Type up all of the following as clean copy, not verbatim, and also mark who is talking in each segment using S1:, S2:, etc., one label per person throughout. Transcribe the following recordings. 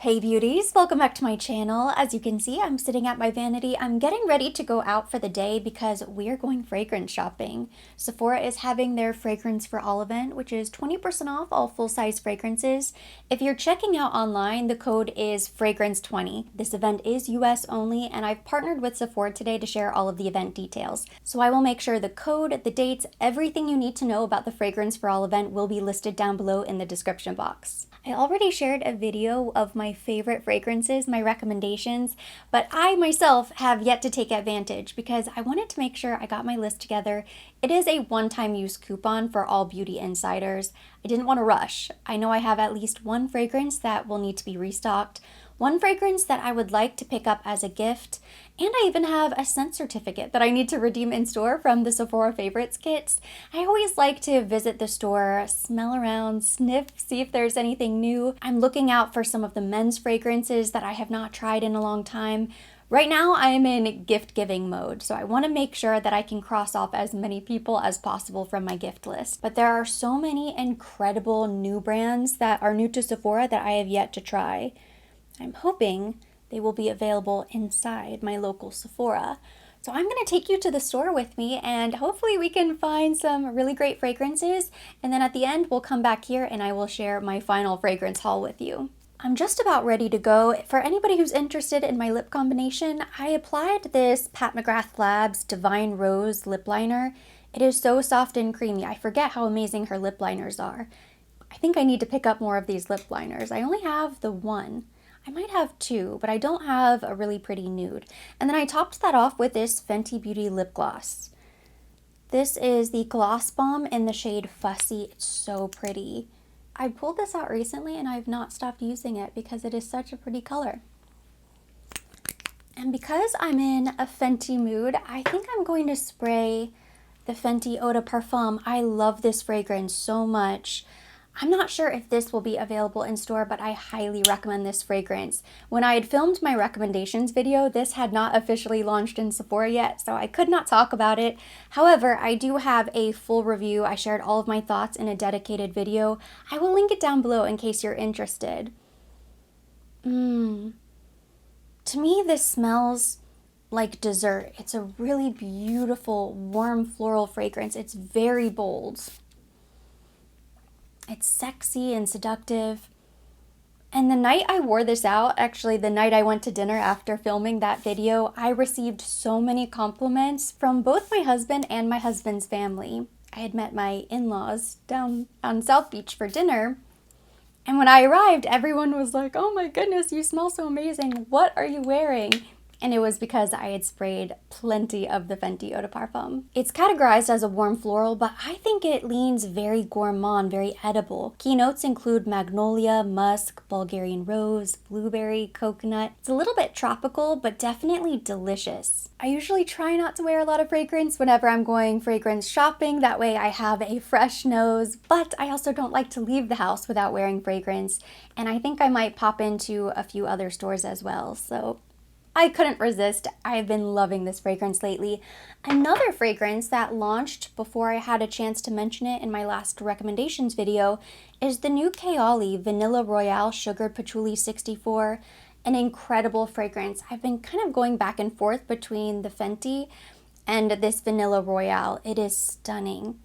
S1: Hey beauties, welcome back to my channel. As you can see, I'm sitting at my vanity. I'm getting ready to go out for the day because we're going fragrance shopping. Sephora is having their Fragrance for All event, which is 20% off all full-size fragrances. If you're checking out online, the code is Fragrance20. This event is US only, and I've partnered with Sephora today to share all of the event details. So I will make sure the code, the dates, everything you need to know about the Fragrance for All event will be listed down below in the description box. I already shared a video of my favorite fragrances, my recommendations, but I myself have yet to take advantage because I wanted to make sure I got my list together. It is a one-time use coupon for all beauty insiders. I didn't want to rush. I know I have at least one fragrance that will need to be restocked, one fragrance that I would like to pick up as a gift, and I even have a scent certificate that I need to redeem in store from the Sephora Favorites kits. I always like to visit the store, smell around, sniff, see if there's anything new. I'm looking out for some of the men's fragrances that I have not tried in a long time. Right now, I am in gift-giving mode, so I want to make sure that I can cross off as many people as possible from my gift list. But there are so many incredible new brands that are new to Sephora that I have yet to try. I'm hoping they will be available inside my local Sephora. So I'm going to take you to the store with me and hopefully we can find some really great fragrances. And then at the end, we'll come back here and I will share my final fragrance haul with you. I'm just about ready to go. For anybody who's interested in my lip combination, I applied this Pat McGrath Labs Divine Rose lip liner. It is so soft and creamy. I forget how amazing her lip liners are. I think I need to pick up more of these lip liners. I only have the one. I might have two, but I don't have a really pretty nude. And then I topped that off with this Fenty Beauty lip gloss. This is the Gloss Bomb in the shade Fussy. It's so pretty. I pulled this out recently and I've not stopped using it because it is such a pretty color. And because I'm in a Fenty mood, I think I'm going to spray the Fenty Eau de Parfum. I love this fragrance so much. I'm not sure if this will be available in store, but I highly recommend this fragrance. When I had filmed my recommendations video, this had not officially launched in Sephora yet, so I could not talk about it. However, I do have a full review. I shared all of my thoughts in a dedicated video. I will link it down below in case you're interested. To me, this smells like dessert. It's a really beautiful, warm floral fragrance. It's very bold. It's sexy and seductive. And the night I wore this out, actually the night I went to dinner after filming that video, I received so many compliments from both my husband and my husband's family. I had met my in-laws down on South Beach for dinner. And when I arrived, everyone was like, "Oh my goodness, you smell so amazing. What are you wearing?" And it was because I had sprayed plenty of the Fenty Eau de Parfum. It's categorized as a warm floral, but I think it leans very gourmand, very edible. Key notes include magnolia, musk, Bulgarian rose, blueberry, coconut. It's a little bit tropical, but definitely delicious. I usually try not to wear a lot of fragrance whenever I'm going fragrance shopping. That way I have a fresh nose, but I also don't like to leave the house without wearing fragrance. And I think I might pop into a few other stores as well. So I couldn't resist. I've been loving this fragrance lately. Another fragrance that launched before I had a chance to mention it in my last recommendations video is the new Kayali Vanilla Royale Sugared Patchouli 64. An incredible fragrance. I've been kind of going back and forth between the Fenty and this Vanilla Royale. It is stunning.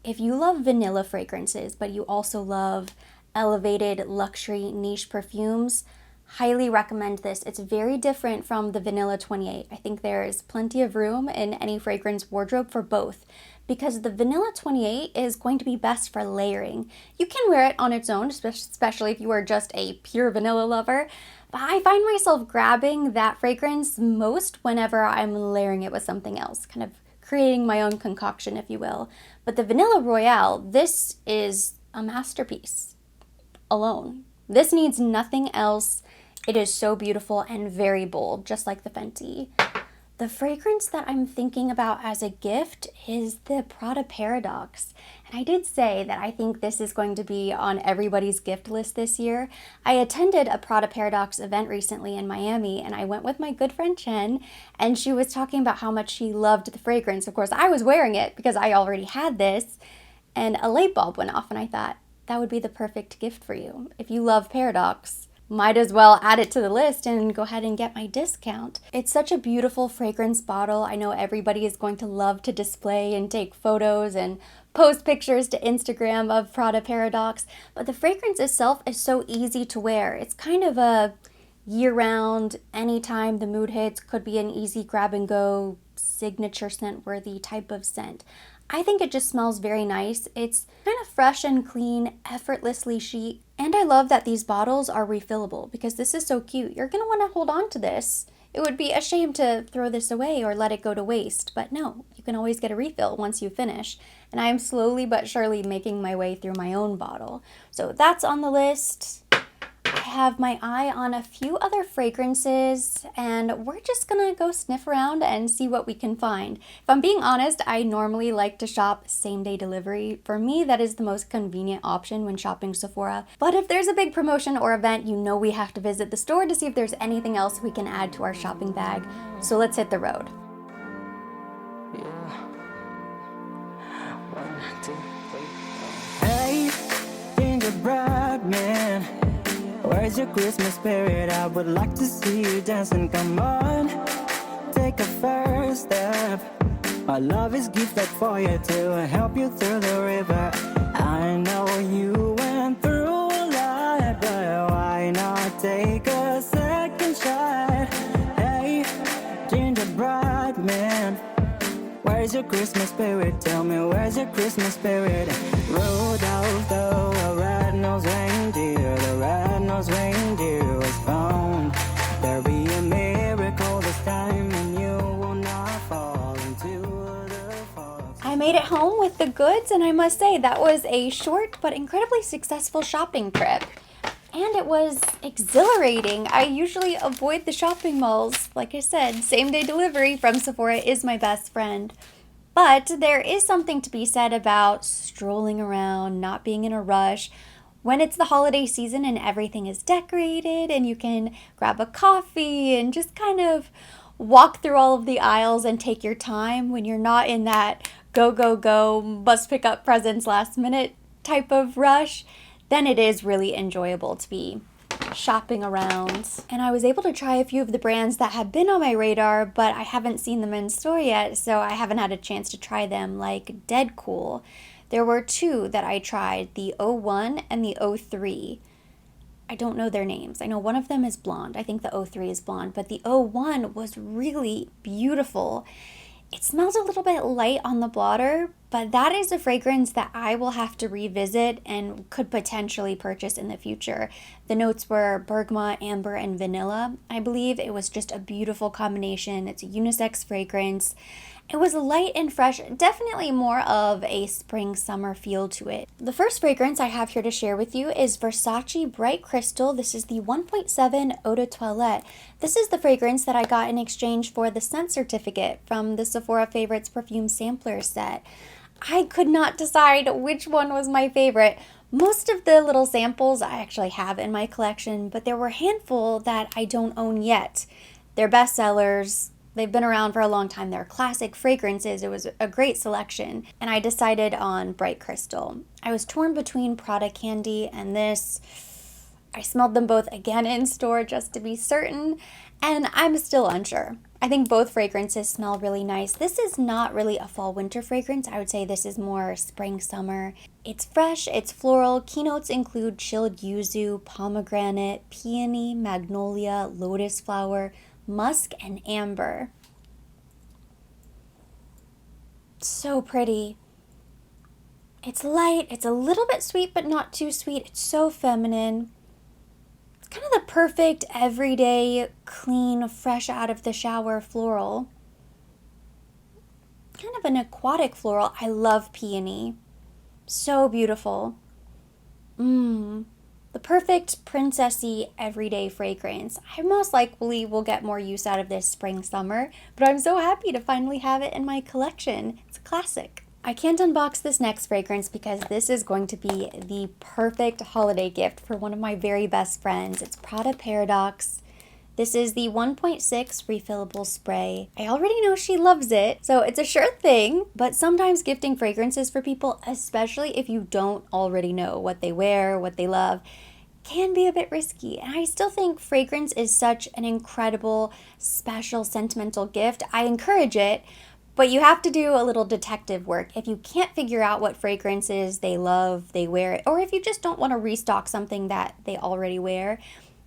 S1: If you love vanilla fragrances, but you also love elevated luxury niche perfumes, highly recommend this. It's very different from the Vanilla 28. I think there is plenty of room in any fragrance wardrobe for both because the Vanilla 28 is going to be best for layering. You can wear it on its own, especially if you are just a pure vanilla lover, but I find myself grabbing that fragrance most whenever I'm layering it with something else, kind of creating my own concoction, if you will. But the Vanilla Royale, this is a masterpiece alone. This needs nothing else. It is so beautiful and very bold, just like the Fenty. The fragrance that I'm thinking about as a gift is the Prada Paradox. And I did say that I think this is going to be on everybody's gift list this year. I attended a Prada Paradox event recently in Miami and I went with my good friend Chen and she was talking about how much she loved the fragrance. Of course, I was wearing it because I already had this and a light bulb went off and I thought that would be the perfect gift for you. If you love Paradox, might as well add it to the list and go ahead and get my discount. It's such a beautiful fragrance bottle. I know everybody is going to love to display and take photos and post pictures to Instagram of Prada Paradox, but the fragrance itself is so easy to wear. It's kind of a year-round, anytime the mood hits, could be an easy grab-and-go, signature scent-worthy type of scent. I think it just smells very nice. It's kind of fresh and clean, effortlessly chic. And I love that these bottles are refillable because this is so cute. You're going to want to hold on to this. It would be a shame to throw this away or let it go to waste, but no, you can always get a refill once you finish. And I am slowly but surely making my way through my own bottle. So that's on the list. I have my eye on a few other fragrances, and we're just gonna go sniff around and see what we can find. If I'm being honest, I normally like to shop same-day delivery. For me, that is the most convenient option when shopping Sephora. But if there's a big promotion or event, you know we have to visit the store to see if there's anything else we can add to our shopping bag. So let's hit the road.
S2: Hey, gingerbread man, where's your Christmas spirit? I would like to see you dancing. Come on, take a first step. My love is gifted for you to help you through the river. I know you went through a lot, but why not take a second shot? Hey, gingerbread man, where's your Christmas spirit? Tell me, where's your Christmas spirit? Rudolph the red-nosed reindeer, the red-nosed reindeer was found. There'll be a miracle this time, and you will not fall into the fox.
S1: I made it home with the goods, and I must say that was a short but incredibly successful shopping trip. And it was exhilarating. I usually avoid the shopping malls. Like I said, same-day delivery from Sephora is my best friend. But there is something to be said about strolling around, not being in a rush. When it's the holiday season and everything is decorated and you can grab a coffee and just kind of walk through all of the aisles and take your time when you're not in that go, go, go, must pick up presents last minute type of rush, then it is really enjoyable to be shopping around. And I was able to try a few of the brands that have been on my radar, but I haven't seen them in store yet, so I haven't had a chance to try them, like Dead Cool. There were two that I tried, the 01 and the 03. I don't know their names. I know one of them is blonde. I think the 03 is blonde, but the 01 was really beautiful. It smells a little bit light on the blotter, but that is a fragrance that I will have to revisit and could potentially purchase in the future. The notes were bergamot, amber, and vanilla. I believe it was just a beautiful combination. It's a unisex fragrance. It was light and fresh, definitely more of a spring-summer feel to it. The first fragrance I have here to share with you is Versace Bright Crystal. This is the 1.7 Eau de Toilette. This is the fragrance that I got in exchange for the scent certificate from the Sephora Favorites Perfume Sampler set. I could not decide which one was my favorite. Most of the little samples I actually have in my collection, but there were a handful that I don't own yet. They're bestsellers. They've been around for a long time. They're classic fragrances. It was a great selection. And I decided on Bright Crystal. I was torn between Prada Candy and this. I smelled them both again in store just to be certain, and I'm still unsure. I think both fragrances smell really nice. This is not really a fall-winter fragrance. I would say this is more spring-summer. It's fresh, it's floral. Keynotes include chilled yuzu, pomegranate, peony, magnolia, lotus flower, musk, and amber. So pretty. It's light, it's a little bit sweet, but not too sweet. It's so feminine. It's kind of the perfect everyday, clean, fresh out of the shower floral. Kind of an aquatic floral. I love peony. So beautiful. The perfect princessy everyday fragrance. I most likely will get more use out of this spring summer, but I'm so happy to finally have it in my collection. It's a classic. I can't unbox this next fragrance because this is going to be the perfect holiday gift for one of my very best friends. It's Prada Paradox. This is the 1.6 refillable spray. I already know she loves it, so it's a sure thing, but sometimes gifting fragrances for people, especially if you don't already know what they wear, what they love, can be a bit risky. And I still think fragrance is such an incredible, special, sentimental gift. I encourage it, but you have to do a little detective work. If you can't figure out what fragrances they love, they wear, or if you just don't want to restock something that they already wear,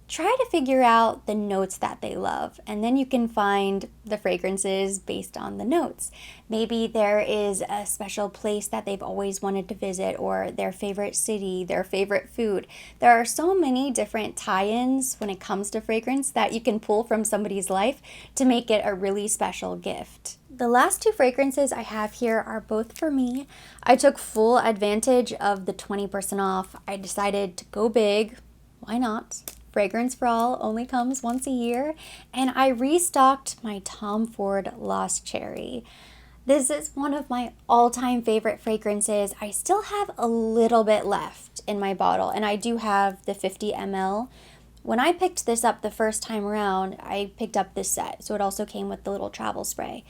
S1: try to figure out the notes that they love, and then you can find the fragrances based on the notes. Maybe there is a special place that they've always wanted to visit, or their favorite city, their favorite food. There are so many different tie-ins when it comes to fragrance that you can pull from somebody's life to make it a really special gift. The last two fragrances I have here are both for me. I took full advantage of the 20% off. I decided to go big. Why not? Fragrance for All only comes once a year, and I restocked my Tom Ford Lost Cherry. This is one of my all-time favorite fragrances. I still have a little bit left in my bottle, and I do have the 50 ml. When I picked this up the first time around, I picked up this set, so it also came with the little travel spray.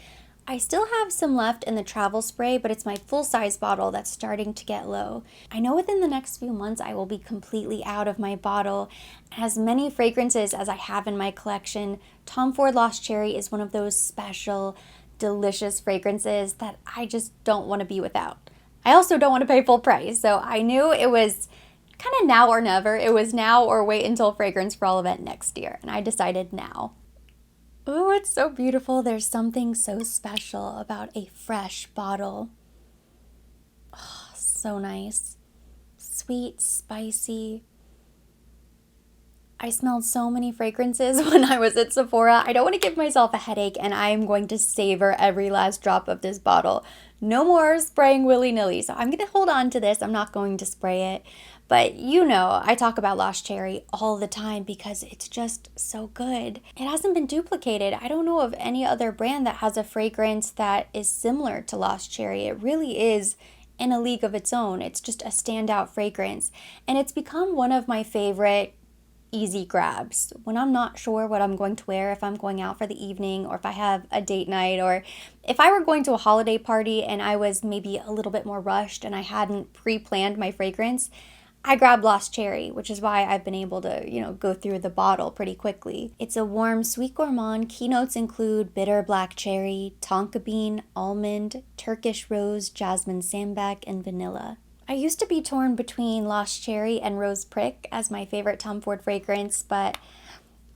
S1: I still have some left in the travel spray, but it's my full-size bottle that's starting to get low. I know within the next few months I will be completely out of my bottle. As many fragrances as I have in my collection, Tom Ford Lost Cherry is one of those special, delicious fragrances that I just don't want to be without. I also don't want to pay full price, so I knew it was kind of now or never. It was now or wait until Fragrance for All event next year, and I decided now. Oh, it's so beautiful. There's something so special about a fresh bottle. Oh, so nice. Sweet, spicy. I smelled so many fragrances when I was at Sephora. I don't want to give myself a headache, and I'm going to savor every last drop of this bottle. No more spraying willy-nilly. So I'm going to hold on to this. I'm not going to spray it. But you know, I talk about Lost Cherry all the time because it's just so good. It hasn't been duplicated. I don't know of any other brand that has a fragrance that is similar to Lost Cherry. It really is in a league of its own. It's just a standout fragrance. And it's become one of my favorite easy grabs. When I'm not sure what I'm going to wear, if I'm going out for the evening, or if I have a date night, or if I were going to a holiday party and I was maybe a little bit more rushed and I hadn't pre-planned my fragrance, I grabbed Lost Cherry, which is why I've been able to, go through the bottle pretty quickly. It's a warm, sweet gourmand. Keynotes include bitter black cherry, tonka bean, almond, Turkish rose, jasmine sambac, and vanilla. I used to be torn between Lost Cherry and Rose Prick as my favorite Tom Ford fragrance, but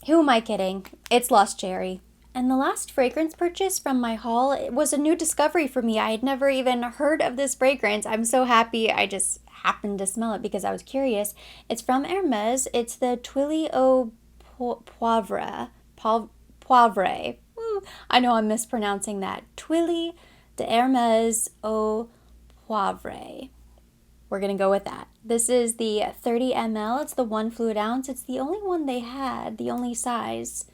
S1: who am I kidding? It's Lost Cherry. And the last fragrance purchase from my haul, it was a new discovery for me. I had never even heard of this fragrance. I'm so happy I just happened to smell it because I was curious. It's from Hermes. It's the Tuile au Poivre. Poivre. I know I'm mispronouncing that. Tuile de Hermes au Poivre. We're going to go with that. This is the 30 ml. It's the 1 fluid ounce. It's the only one they had, the only size.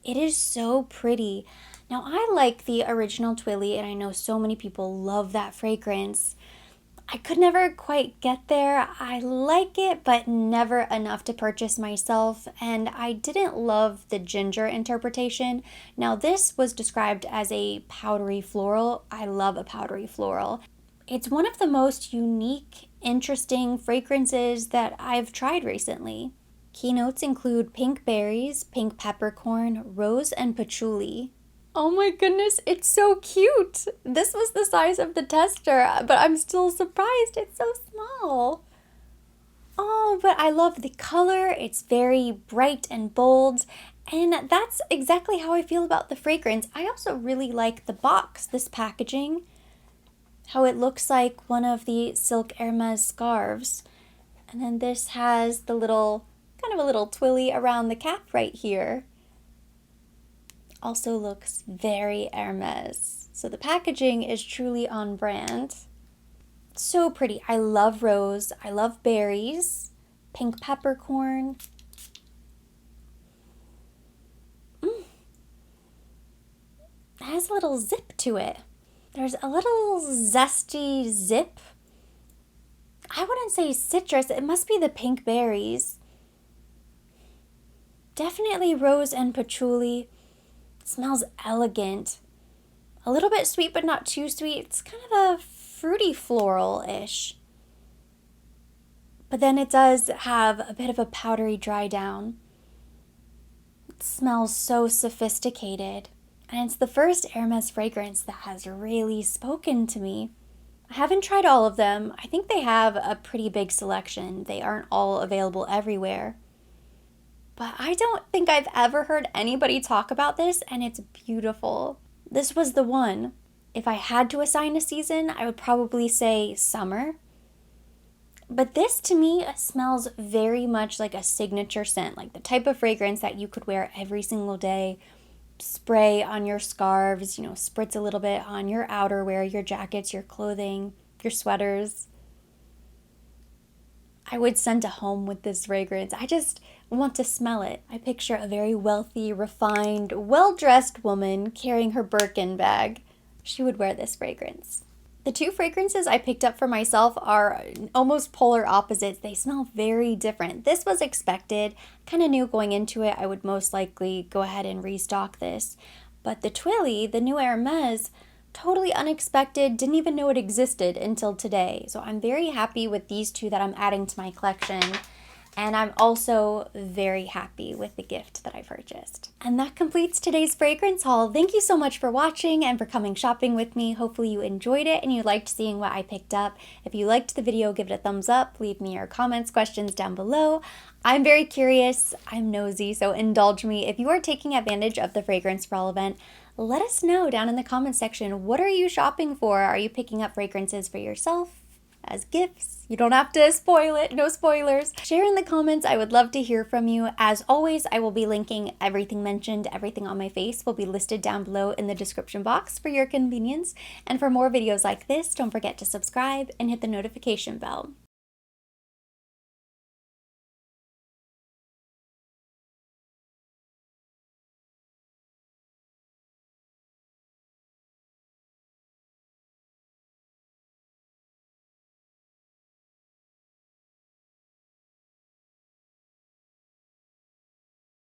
S1: It is so pretty. Now, I like the original Twilly, and I know so many people love that fragrance. I could never quite get there. I like it, but never enough to purchase myself, and I didn't love the ginger interpretation. Now, this was described as a powdery floral. I love a powdery floral. It's one of the most unique, interesting fragrances that I've tried recently. Keynotes include pink berries, pink peppercorn, rose, and patchouli. Oh my goodness, it's so cute! This was the size of the tester, but I'm still surprised it's so small. Oh, but I love the color. It's very bright and bold, and that's exactly how I feel about the fragrance. I also really like the box, this packaging, how it looks like one of the silk Hermes scarves. And then this has the kind of a little twilly around the cap right here. Also looks very Hermes. So the packaging is truly on brand. So pretty. I love rose. I love berries. Pink peppercorn. It has a little zip to it. There's a little zesty zip. I wouldn't say citrus. It must be the pink berries. Definitely rose and patchouli. It smells elegant. A little bit sweet, but not too sweet. It's kind of a fruity floral-ish. but then it does have a bit of a powdery dry down. It smells so sophisticated, and it's the first Hermes fragrance that has really spoken to me. I haven't tried all of them. I think they have a pretty big selection. They aren't all available everywhere. But I don't think I've ever heard anybody talk about this, and it's beautiful. This was the one. If I had to assign a season, I would probably say summer. But this to me smells very much like a signature scent, like the type of fragrance that you could wear every single day, spray on your scarves, spritz a little bit on your outerwear, your jackets, your clothing, your sweaters. I would send a home with this fragrance. I just want to smell it. I picture a very wealthy, refined, well-dressed woman carrying her Birkin bag. She would wear this fragrance. The two fragrances I picked up for myself are almost polar opposites. They smell very different. This was expected. Kind of knew going into it I would most likely go ahead and restock this. But the Twilly, the new Hermes, totally unexpected. Didn't even know it existed until today. So I'm very happy with these two that I'm adding to my collection. And I'm also very happy with the gift that I purchased. And that completes today's fragrance haul. Thank you so much for watching and for coming shopping with me. Hopefully you enjoyed it and you liked seeing what I picked up. If you liked the video, give it a thumbs up. Leave me your comments, questions down below. I'm very curious. I'm nosy, so indulge me. If you are taking advantage of the Fragrance for All event, let us know down in the comments section. What are you shopping for? Are you picking up fragrances for yourself? As gifts? You don't have to spoil it, no spoilers. Share in the comments, I would love to hear from you. As always, I will be linking everything mentioned, everything on my face will be listed down below in the description box for your convenience. And for more videos like this, don't forget to subscribe and hit the notification bell.